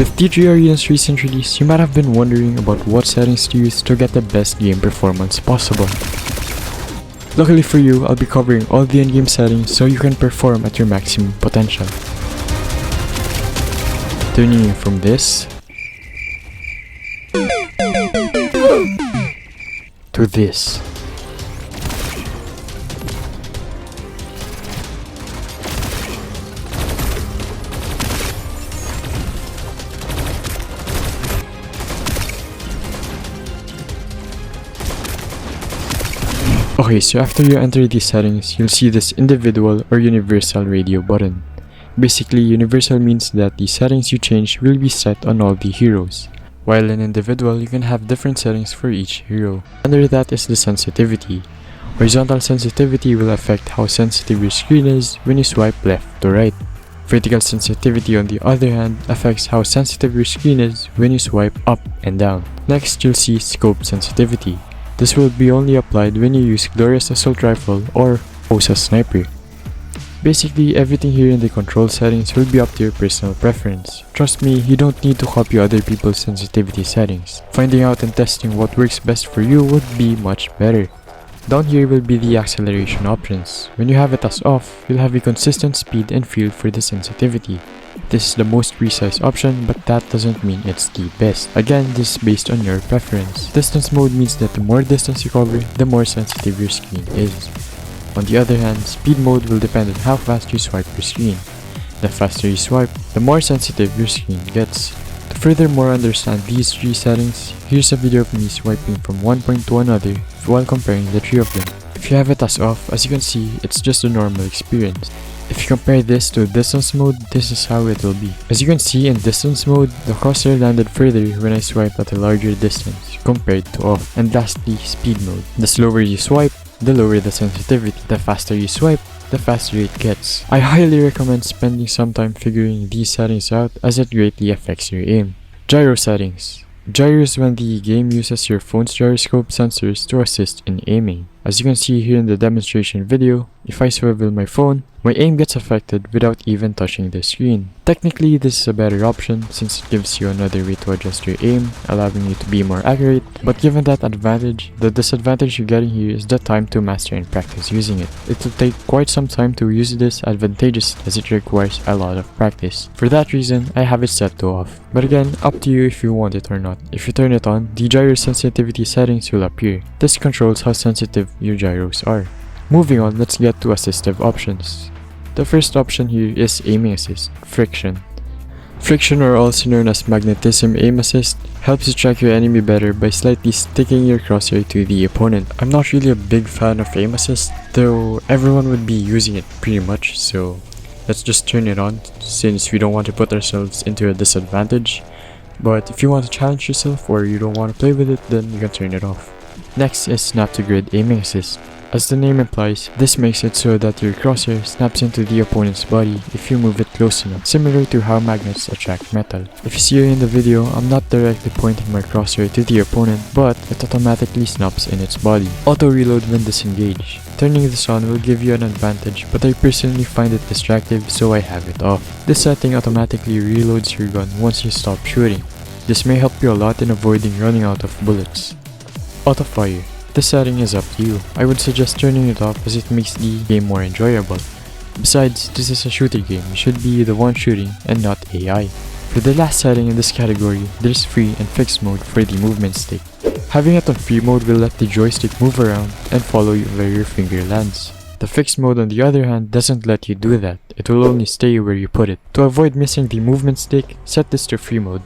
With T3 Arena's recent release, you might have been wondering about what settings to use to get the best game performance possible. Luckily for you, I'll be covering all the in-game settings so you can perform at your maximum potential. Turning you from this to this. Okay, so after you enter these settings, you'll see this individual or universal radio button. Basically, universal means that the settings you change will be set on all the heroes, while in individual, you can have different settings for each hero. Under that is the sensitivity. Horizontal sensitivity will affect how sensitive your screen is when you swipe left to right. Vertical sensitivity, on the other hand, affects how sensitive your screen is when you swipe up and down. Next, you'll see scope sensitivity. This will be only applied when you use Glorious Assault Rifle or OSA Sniper. Basically, everything here in the control settings will be up to your personal preference. Trust me, you don't need to copy other people's sensitivity settings. Finding out and testing what works best for you would be much better. Down here will be the acceleration options. When you have it as off, you'll have a consistent speed and feel for the sensitivity. This is the most precise option, but that doesn't mean it's the best. Again, this is based on your preference. Distance mode means that the more distance you cover, the more sensitive your screen is. On the other hand, speed mode will depend on how fast you swipe your screen. The faster you swipe, the more sensitive your screen gets. To furthermore understand these three settings, here's a video of me swiping from one point to another while comparing the three of them. If you have it as off, as you can see, it's just a normal experience. If you compare this to distance mode, this is how it will be. As you can see, in distance mode, the crosshair landed further when I swiped at a larger distance compared to off. And lastly, speed mode. The slower you swipe, the lower the sensitivity. The faster you swipe, the faster it gets. I highly recommend spending some time figuring these settings out as it greatly affects your aim. Gyro settings. Gyro is when the game uses your phone's gyroscope sensors to assist in aiming. As you can see here in the demonstration video, if I swivel my phone, my aim gets affected without even touching the screen. Technically, this is a better option since it gives you another way to adjust your aim, allowing you to be more accurate, but given that advantage, the disadvantage you're getting here is the time to master and practice using it. It will take quite some time to use this advantageously as it requires a lot of practice. For that reason, I have it set to off. But again, up to you if you want it or not. If you turn it on, the gyro sensitivity settings will appear. This controls how sensitive your gyros are. Moving on, let's get to assistive options. The first option here is aiming assist, friction. Friction, or also known as magnetism aim assist, helps you track your enemy better by slightly sticking your crosshair to the opponent. I'm not really a big fan of aim assist, though everyone would be using it pretty much, so let's just turn it on since we don't want to put ourselves into a disadvantage. But if you want to challenge yourself or you don't want to play with it, then you can turn it off. Next is snap to grid aiming assist. As the name implies, this makes it so that your crosshair snaps into the opponent's body if you move it close enough, similar to how magnets attract metal. If you see here in the video, I'm not directly pointing my crosshair to the opponent, but it automatically snaps in its body. Auto reload when disengaged. Turning this on will give you an advantage, but I personally find it distractive, so I have it off. This setting automatically reloads your gun once you stop shooting. This may help you a lot in avoiding running out of bullets. Auto fire. This setting is up to you. I would suggest turning it off as it makes the game more enjoyable. Besides, this is a shooter game, you should be the one shooting and not AI. For the last setting in this category, there's free and fixed mode for the movement stick. Having it on free mode will let the joystick move around and follow you where your finger lands. The fixed mode, on the other hand, doesn't let you do that. It will only stay where you put it. To avoid missing the movement stick, set this to free mode.